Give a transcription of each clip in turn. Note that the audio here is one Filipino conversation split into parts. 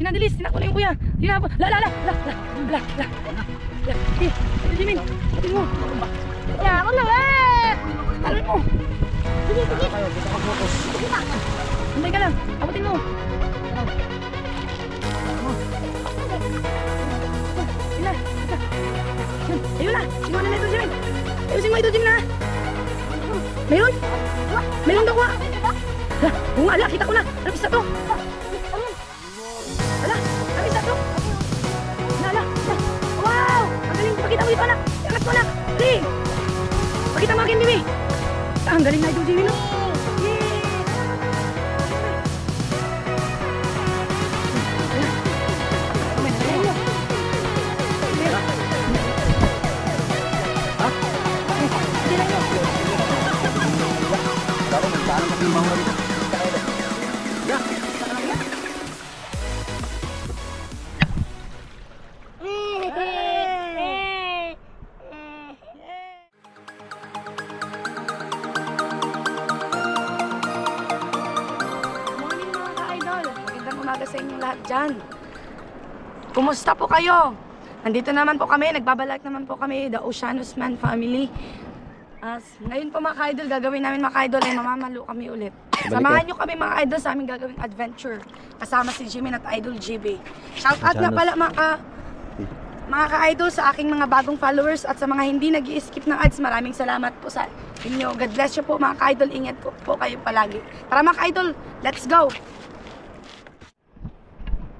Tinadilis, tinako na yung kuya. Tinako. La. Ito Jimin, atin mo. Ya, ako na eh! Talon mo. Sige, sige. Hintay ka lang, abutin mo. Sila. Ayun na, sinuha na ito Jimin. Ayusin mo ito Jimin na. Meron? Meron daw kuha. Oo nga, kita ko na. Ano isa to? Ala, ano isa to? Ala. Wow! Ang galing, pakita mo dito anak. Angat mo anak. Dali. Pakita mo akin, Bibi. Ang galing na ito, Jimmy, no? Sa inyong lahat dyan. Kumusta po kayo? Nandito naman po kami, nagbabalik naman po kami, the Oceanus Man family. Ngayon po mga ka-idol, gagawin namin mga ka-idol ay mamamalo kami ulit. Samahan nyo kami mga idol sa aming gagawing adventure. Kasama si Jimin at Idol GB. Shout out nga pala mga ka-idol sa aking mga bagong followers at sa mga hindi nag-i-skip ng ads. Maraming salamat po sa inyo. God bless you po mga ka-idol. Ingat po kayo palagi. Tara mga ka-idol, let's go!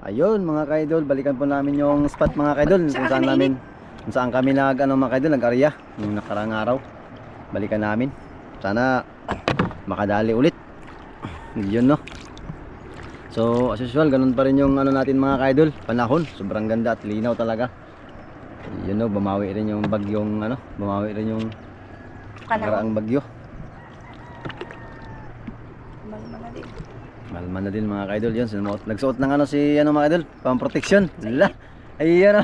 Ayun mga ka-idol, balikan po namin yung spot mga ka-idol kung saan kami mga ka-idol, nag-area yung nakarang araw. Balikan namin. Sana makadali ulit. Yun no. So as usual, ganun pa rin yung natin mga ka-idol, panahon, sobrang ganda at linaw talaga. Yun no, bumawi rin yung bagyong bumawi rin yung nakaraang bagyo. Malman na din mga ka-idol yun. Nagsuot ng si mga ka-idol, pang-protection. Ayun o.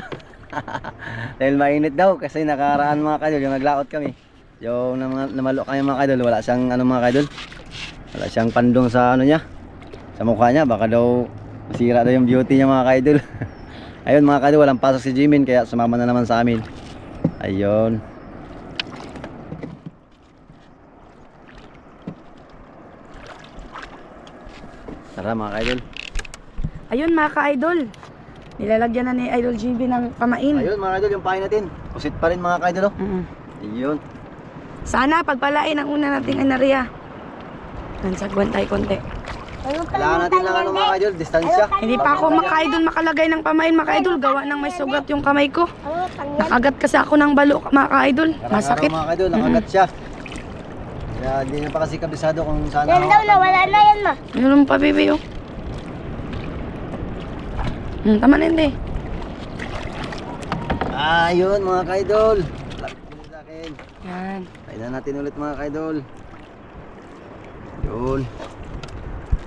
Dahil mainit daw kasi nakaraan mga ka-idol, yung naglaot kami. Yung namalo kami mga ka-idol, wala siyang mga ka-idol. Wala siyang pandong sa niya, sa mukha niya. Baka daw masira daw yung beauty niya mga ka-idol. Ayun mga ka-idol, walang pasok si Jimin kaya sumama na naman sa amin. Ayun. Tara mga ka-idol. Ayun mga ka-idol, nilalagyan na ni Idol GB ng pamain. Ayun mga ka-idol, yung pahay natin pusit pa rin mga ka-idol. Ayun. Sana pagpalain ang una nating anarya. Nansagwan tayo konti. Kailangan natin ng mga ka-idol, distansya. Hindi pa ako mga-idol makalagay ng pamain mga ka-idol. Gawa ng may sugat yung kamay ko. Nakagat kasi ako ng balo mga ka-idol. Masakit. Mga ka-idol, nakagat siya. Kaya hindi na pa kasi kabisado kung saan Yan daw na, wala na yan ma. Meron pa baby oh. Tama na hindi. Ayun mga ka-idol. Lapit mo sa akin. Yan. Kailan natin ulit mga ka-idol. Yun.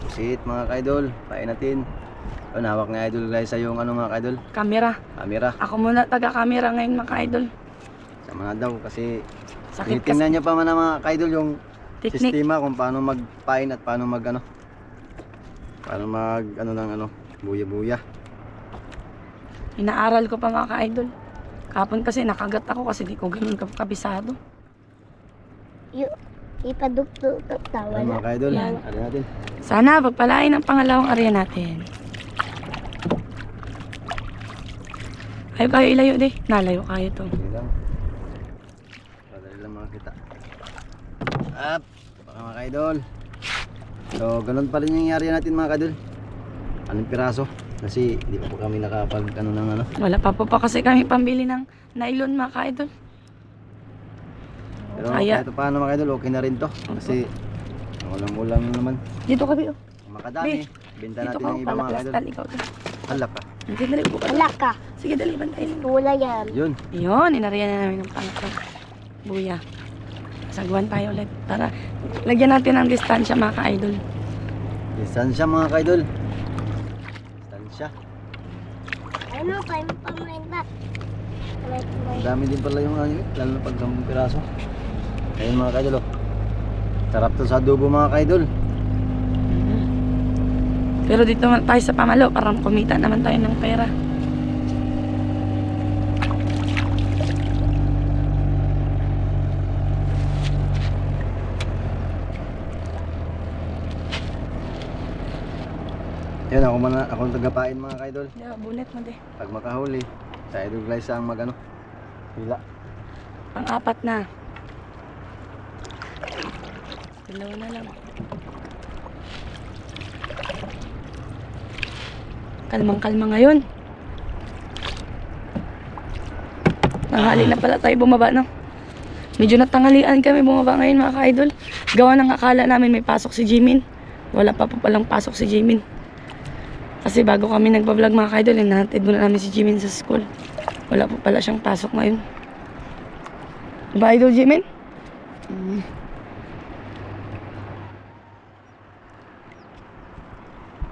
Pusit mga ka-idol. Pain natin. Yun, hawak nga idol guys sa yung mga ka-idol. Kamera. Kamera. Ako muna taga-camera ngayon mga ka-idol. Sama na daw kasi Sakit kasi. tingnan nyo pa man mga ka-idol yung Technique. sistema kung paano magpain at paano buya-buya. Inaaral ko pa mga ka-idol. Kapon kasi nakagat ako kasi di ko ganun kabisado. Ipadukto tawa Ayun na. mga ka-idol. Yan. Ano natin? Sana pagpalain ang pangalawang area natin. Ayaw kayo ilayo di. Nalayo kayo to. Sige lang. Padali lang makakita. Up! Baka mga ka-idol. So, ganun pa rin yung area natin mga ka-idol. Anong piraso? Kasi hindi pa po kami Wala pa po kasi kami pambili ng nylon mga ka-idol. Pero Kaya- kahit paano mga ka-idol, okay na rin to. Kasi ulang-ulang naman. Dito ka Bio. Makadami. Benta Dito natin ka. ng iba mga ka-idol. Palastal ikaw. Halak ka. Sige dali po. Wala ka. Sige dali bantayin mo. Wala yan. Yun. Yun, inariyan na namin ng pangatlo. Buya. Sagwan tayo ulit. Tara, lagyan natin ng distansya mga ka-idol. Distansya mga ka-idol. Distansya. Ano pa yung pamain ba? Ang dami din pala yung lalo na pag 10 piraso. Ayun mga ka-idol oh. Sarap to sa adobo mga ka-idol. Pero dito naman tayo sa Pamalo para kumita naman tayo ng pera. Yan, ako ang tagapain mga kaidol. Yeah, bunet mo de. Pag makahuli, sa Idol Glyza ang magano. Hila. Pang-apat na. Dalawa na lang. Kalmang-kalma ngayon. Tanghali na pala tayo bumaba, no? Medyo natanghalian kami bumaba ngayon mga ka-idol. Gawa ng akala namin may pasok si Jimin. Wala pa palang pasok si Jimin. Kasi bago kami nagpa-vlog mga ka-idol, nahatid muna namin si Jimin sa school. Wala pa pala siyang pasok ngayon. Diba, Idol Jimin?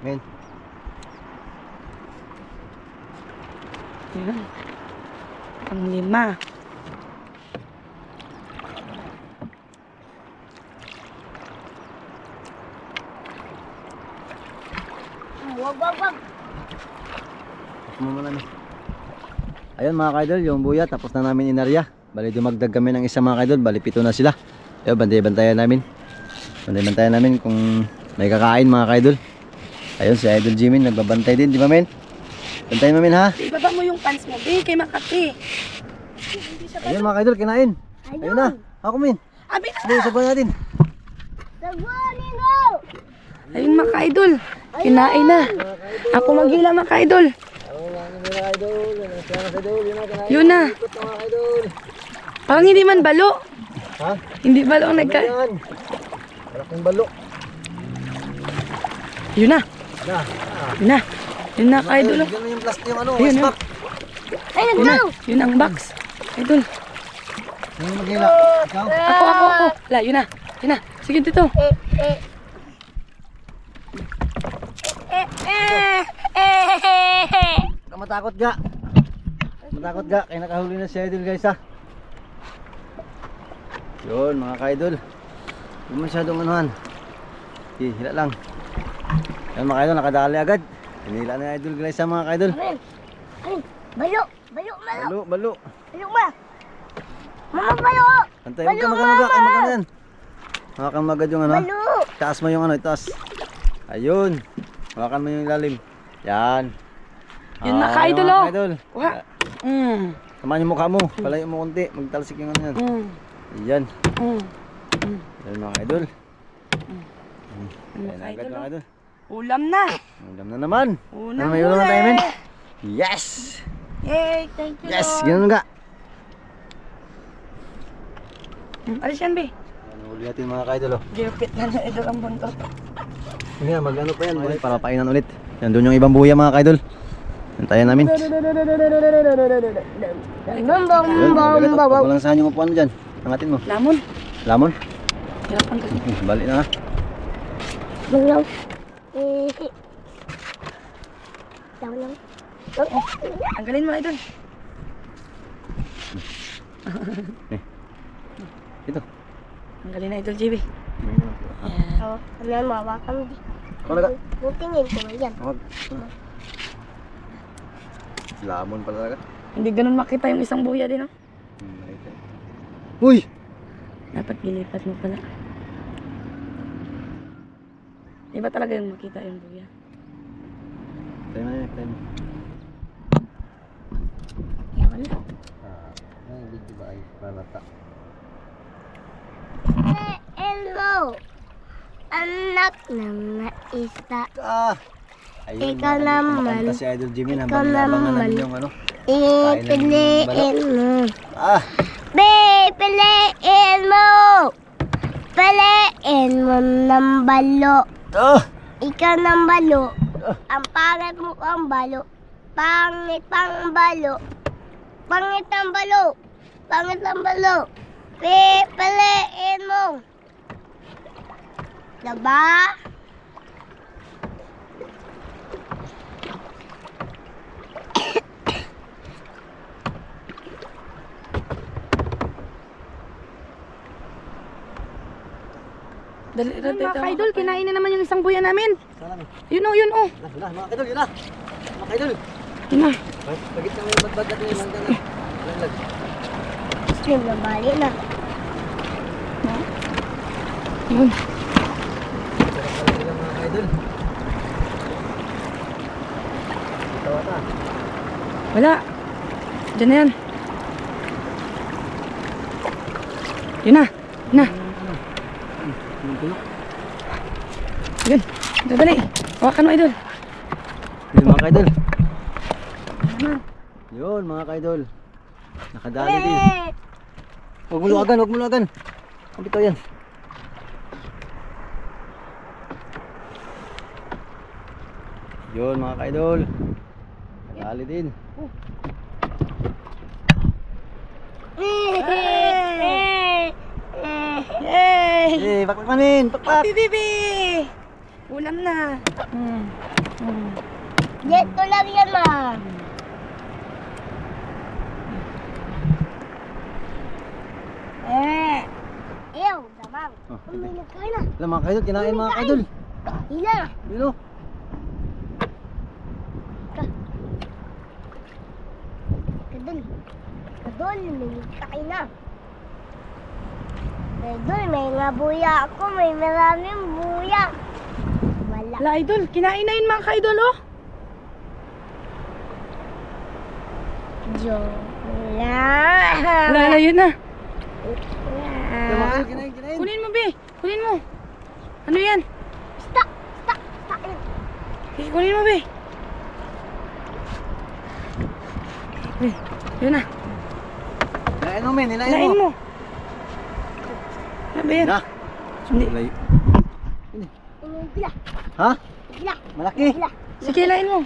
Men, Ayan. Pang-5. Wag. muna namin. Ayun mga kaidol, yung buya tapos na namin inarya. Bali dumagdag kami ng isa mga kaidol, bali 7 na sila. Ayun, bantay-bantayan namin. Bantay-bantayan namin kung may kakain mga kaidol. Ayun si Idol Jimin nagbabantay din, di ba men? Bantayin mo men ha. Ibaba mo yung pants mo, kay Makati. Ayun mga kaidol, kinain. Ayun na, ako men. Abi na! Ayun, sabaw natin. Sabunin mo! Ayun mga ka-idol, kinain na. Ako maghila mga ka-idol. Yun na. Parang hindi man balo. Ha? Hindi balo ang nagka... Malaking balo. Yun na. Na. Yun na. Yun na ka-idol. Yan na yung plastic yung ano, Ayun, ice pack. Ay, Yun na. Yun ang box. Idol. Yung maghila. Ikaw? Ako. La, yun na. Yun na. Sige dito. Matakot ga. Matakot ga. Kaya nakahuli na si Idol guys ha. Yun mga ka-idol. Hindi masyadong anuhan. Okay, hila lang. Yan mga ka-idol, nakadali agad. Hinila na Idol guys ha mga ka-idol. Balo! Balo. Balo ma! Mama, balo! Antay, huwag ka magano yan. Hawakan mo agad yung ano. Balo! Taas mo yung ano, itaas. Ayun. Hawakan mo yung ilalim. Yan. Yun na, Ah, ka-idol, mga oh. ka-idol. Wah. Samahan yung mukha mo. Palayo mo konti. Magtalsik yung ano yan. Yan. Yan mga ka-idol. Yan agad mga ka-idol. Ulam na. Ulam na naman. Unang Ano may ulam na tayo men? huli. Yes! Yay, thank you. Yes! Ganun nga. Alis yan, be. Ano huli natin mga ka-idol oh. Gilpit na na idol ang buntot. Hindi na, mag-ano pa yan. Para painan ulit. Yan doon yung ibang buya mga ka-idol. Antayan namin. Ayun, walang saan yung upuan mo dyan. Angatin mo. Lamon. Lamon? Hirapan ka. Balik na. Balo! Lang. Tanggalin mo, idol. Ito. Tanggalin na, idol, JB. Oo, ano mawakan mo. Ako naga. Butingin ko na yan. Wag. Lamon pala talaga. Hindi ganun makita yung isang buya din, oh. Uy! Dapat gilipat mo pala. Iba talaga yung makita yung buya. Tayo na yun, tayo na. Kaya wala. Ay, video ba ay palata. Hello! Anak ng maista. Ayun, Ikaw naman. Kumakanta si Idol Jimmy Ikaw habang nabangan naman. yung ano. Piliin mo. Ah! Piliin mo! Piliin mo ng balo. Oh! Ikaw ng balo. Ang pangit mo ang balo. Pangit ang balo. Pangit ang balo. Pangit ang balo. Piliin mo. Diba? Dali, mga ka-idol, kinain na naman yung isang buya namin. Sana namin. Yun o, yun o. Yun na, mga kaidol, yun na. Mga kaidol. Yun na. Pagit kami yung badbad natin yung mangga na. Lalag. Stream na bali na. Yun. Sarap pala sila mga kaidol. Tawa ta. Wala. Diyan na yan. Yun na. Yun na. Yun. Dali. Hawakan mo, idol. Yun mga kaidol. Naman. Yun mga kaidol. Nakadali din. Huwag mo luwagan, huwag mo luwagan. Ang bitaw yan. Yun mga kaidol. Nakadali din. Yay! Eh, pakpak manin, pakpak. Happy baby! Ulam na. Dito lang yan, ma. Ew, damang. Oh, May nagkain na. Alam mga kaidol, kinain mga kaidol. Hila. Yun o. Kadol. Kadol, may nagkain na. Kadol, may nga buya ako. May maraming buya. Wala. Wala, idol. Kinain na yun, mga ka-idol, oh. Wala. Wala na, yun na. Alam mga kaidol, kinain, kinain. Kunin mo, be. Kunin mo. Ano yan? Stop. Stop. Stop. Eh, kunin mo, be. Eh, yun na. Kinain mo, men, kinain Lain mo. mo. Ano ba yan? Na. Hindi. Lay- Bila. Ha? Bila. Malaki. Bila. Sige, lain mo.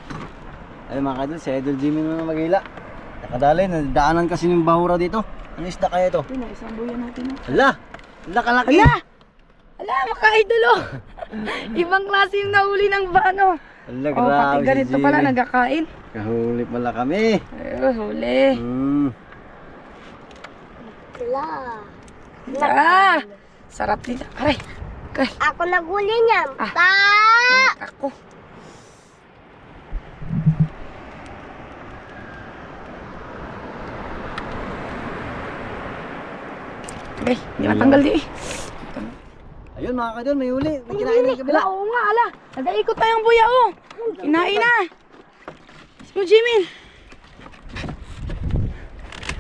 Ay mga kaidol, si Idol Jimmy na magila. Nakadali, nadaanan kasi ng bahura dito. Ano isda kaya ito? Yun na, isang buya natin, oh. Hala! Hala kalaki! Ala! Ala, maka-idol, oh. Ibang klase yung nahuli ng ano. Hala, Oh, pati grabe si ganito Jimmy. pala nagkakain. Kahuli pala kami. Ayun, huli. Sila. Ah! Sarap dito. Aray! Aray! Ako naguli niyan. Ah. Pa! Ako. Okay, hindi matanggal di eh. Ayun mga kaidol, may huli. May kinain ng kabila. Ala, oo nga, ala. Nag-aikot tayong buya, oh. Kinain na. Mo, Jimin.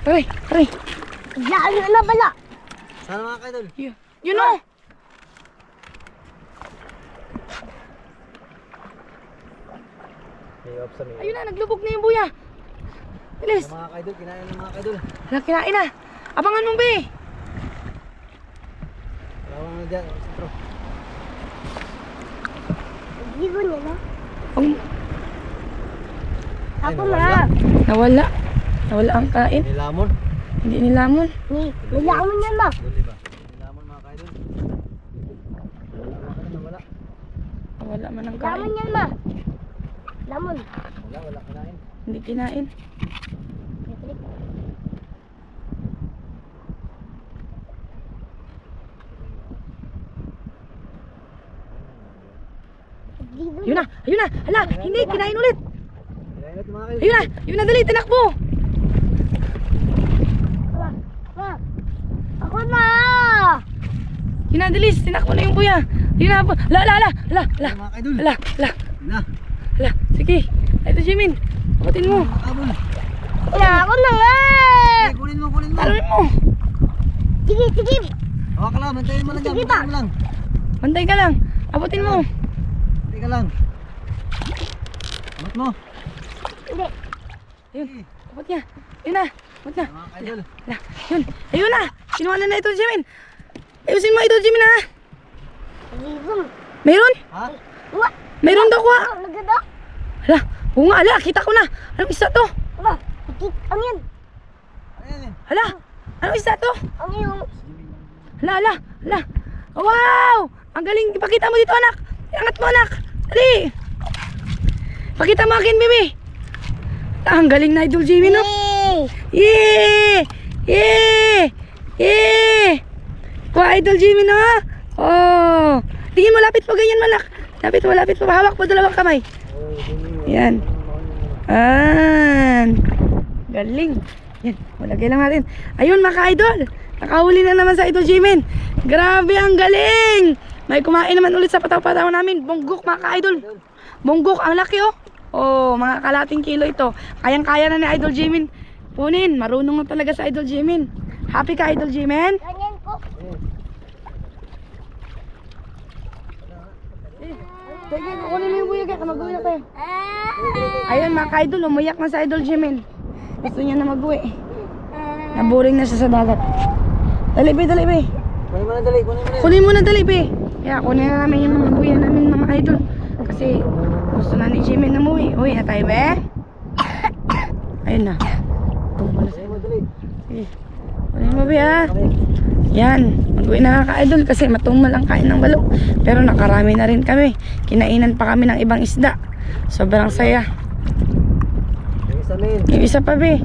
Aray, aray. Lalo na bala. Sana mga kaidol? Yun, oh. May off sa may. Ayun na, naglubog na yung buya. Bilis. Mga kaidol, kinain ng mga kaidol. Ala, kinain na. Abangan mo, be. Tawang na dyan. Sitro. Ligo niya na. Ay, Ako nawala. na. Nawala. Nawala ang kain. May lamon. Hindi nilamon. Nila ako niyan ma. Huli ba? May lamon mga kaidol. Wala ka na, nawala. Nawala man ang Lamon kain. yan ma. Lamon. Wala kinain. Hindi kinain. Ligo. Yun na, ayun na. Hala, hindi, kinain ulit. Kinain natin mga kaidol. Ayun na, dali, tinakbo. Ma. Ma. Ako na. Kinadilis, tinakbo na yung buya. Yun na, ala, ala, ala, ala, ala, Mga kaidol. ala, ala, Na. ala. Sige, ito Jimin, abutin mo. Abol. Na ako na nga. Eh, kunin mo, kunin mo. Talunin mo. Sige, sige. Hawak ka lang, bantayin mo lang dyan. Sige ba? Bantayin mo lang. Bantay ka lang, abutin mo. Bantayin ka lang. Abot mo. Hindi. Ayun, abot niya. Yun na, abot na. Mga kaidol. Ala, yun, ayun na. Kinuha na ito Jimin. Ayusin mo ito Jimin ha. Ligo. Mayroon? Ha? Wa. Mayroon daw kuha. Nagada. Ala, oo nga, ala, kita ko na. Anong isa to? Ma. Ikit. Ang yan. Ano yan eh? Ala, anong isa to? Ang yung. Ala, ala, ala. Wow! Ang galing. Ipakita mo dito, anak. Iangat mo, anak. Dali. Pakita mo akin, baby. Ang galing na Idol Jimmy, no? Yay. Yeah! Yeah! Yeah! Kuha, Idol Jimmy, no? Oh! Tingin mo, lapit mo ganyan malak. Lapit mo. Hawak mo dalawang kamay. Yan. Galing. Yan, malagay lang natin. Ayun mga ka-idol. Nakahuli na naman sa Idol Jimin. Grabe, ang galing. May kumain naman ulit sa pataw-pataw namin. Bonggok mga ka-idol. Bonggok, ang laki oh. Oh, mga kalating kilo ito. Kayang-kaya na ni Idol Jimin. Punin, marunong na talaga sa Idol Jimin. Happy ka Idol Jimin? Ganyan po. Sige, kukunin mo yung buya kaya mag-uwi na tayo. Ayun mga ka-idol, umiyak na sa Idol Jimin. Gusto niya na mag-uwi. Naboring na siya sa dagat. Dali, be. Kunin mo na dali, be. Kaya kunin na namin yung mga buya namin mga idol. Kasi gusto na ni Jimin na umuwi. Uwi na tayo, be. Ayun na. Tumba na sa idol. Sige. Kunin mo, be, ha. Yan. Mag-uwi na ka-idol kasi matumal ang kain ng balo. Pero nakarami na rin kami. Kinainan pa kami ng ibang isda. Sobrang saya. Yung isa pa, be.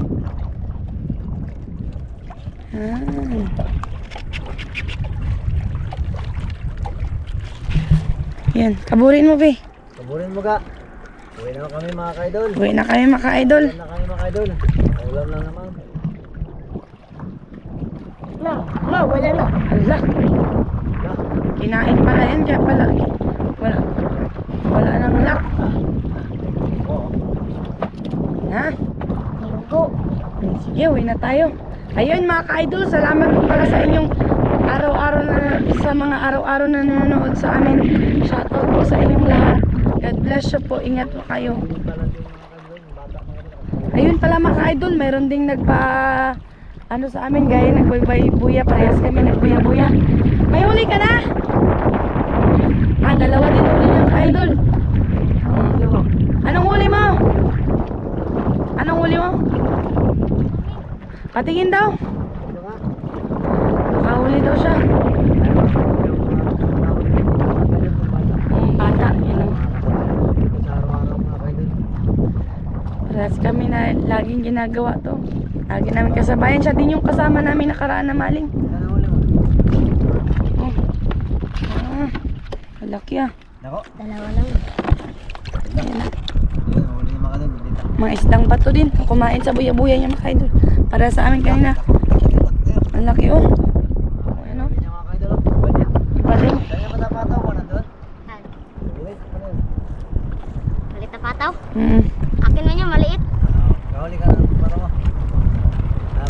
Yan, kaburin mo, be. Kaburin mo ka. Uwi na kami mga ka-idol. Uwi na kami mga ka-idol. Ulam lang naman. Wala na. Ala. Kinain pala yan, kaya pala. Wala nang lock. Ha? Go. Sige, uwi na tayo. Ayun mga ka-idol, salamat po pala sa inyong sa mga araw-araw na nanonood sa amin. Shoutout po sa inyong lahat. God bless you po. Ingat po kayo. Ayun pala mga ka-idol, mayroon ding ano sa amin, gaya nagbuya-buya. Parehas kami nagbuya-buya. May huli ka na? Dalawa din huli niya ka-idol. Anong huli mo? Patingin daw. Nakahuli daw siya. Bata, yun o. Parehas kami na laging ginagawa to. Lagi namin kasabayan. Siya din yung kasama namin nakaraan na maling. Oh. Malaki ah. Dalawa lang. Mga isdang bato din. Kumain sa buya-buya niya mga idol. Para sa amin kanina. Ang laki oh. Ano? Iba din. Maliit na pataw. Akin na niya, maliit.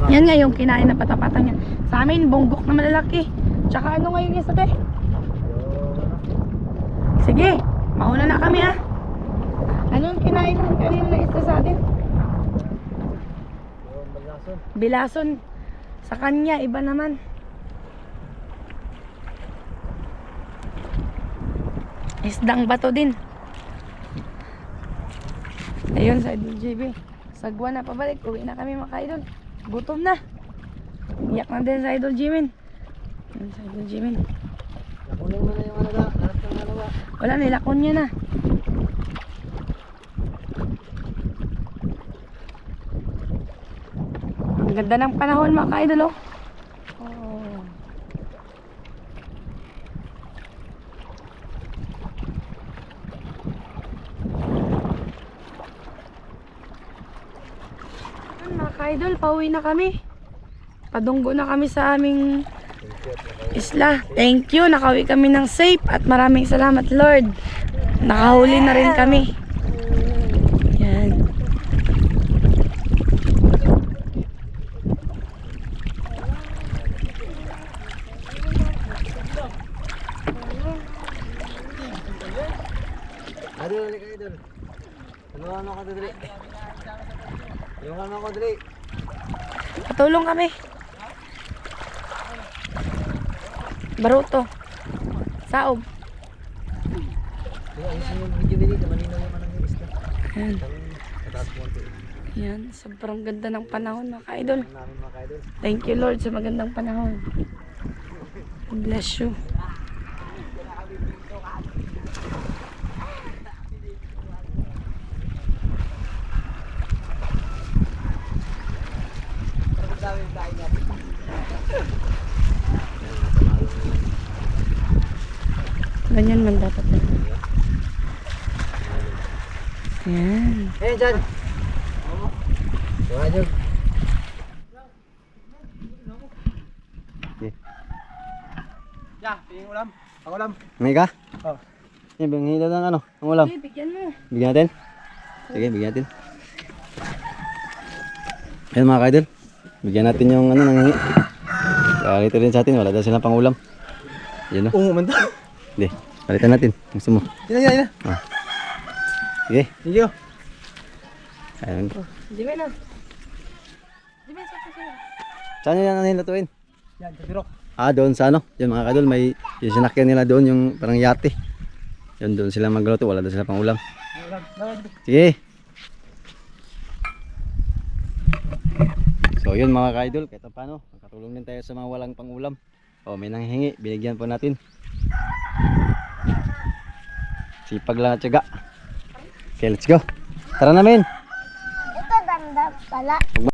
Yan nga yung kinain na patapatan niya. Sa amin, bonggok na malalaki. Tsaka ano nga yung isa te? Sige, mauna na kami ah. Anong kinain mo kanina na isa sa atin? Bilason. Sa kanya, iba naman. Isdang bato din. Ayun sa Idol JB. Sagwa na pabalik. Uwi na kami mga ka-idol. Gutom na. Iyak na din sa Idol Jimin. Ayun sa Idol Jimin. Lakunin mo na yung ano ba? Lahat ng ano ba? Wala, nilakon niya na. Ang ganda ng panahon mga ka-idol oh. Oh. Mga ka-idol, pauwi na kami. Padunggo na kami sa aming isla. Thank you, nakauwi kami ng safe at maraming salamat Lord. Nakahuli na rin kami. Yan. Idol, idol. Ano ka dali? Yung ano ko dali? Patulong kami. Baruto. Saob. Ayusin yung video dito, malinaw yung manang yung isla. Ayan. Mataas po ang Yan. Sobrang ganda ng panahon mga ka-idol. namin mga ka-idol. Thank you Lord sa magandang panahon. Bless you. Ganyan man dapat. Yan. Eh, dyan. Tuwa dyan. Ya, pingin ulam. Ang ulam. May ka? Oh. Yan, bigyan ng ano, ang ulam. Okay, bigyan mo. Bigyan natin. Sige, bigyan natin. Ayan mga kaidol. Bigyan natin yung ano, nangingi. Kalito rin sa atin, wala daw silang pangulam. Yan o. Oo, man. Hindi, palitan natin. Gusto mo. Yan. Sige. Thank you. Ayan. Di ba na? Di ba sa kasi? Saan nyo yan nilutuin? Yan, kabirok. Ah, doon sa ano. Yan mga kaidol, may yung sinakyan nila doon, yung parang yate. Yan, doon sila magluto, wala daw silang pangulam. Sige. So yun mga ka-idol, kahit paano, makatulong din tayo sa mga walang pangulam. O may nanghihingi, binigyan po natin. Sipag lang at tiyaga. Okay, let's go. Tara namin. Ito ganda pala.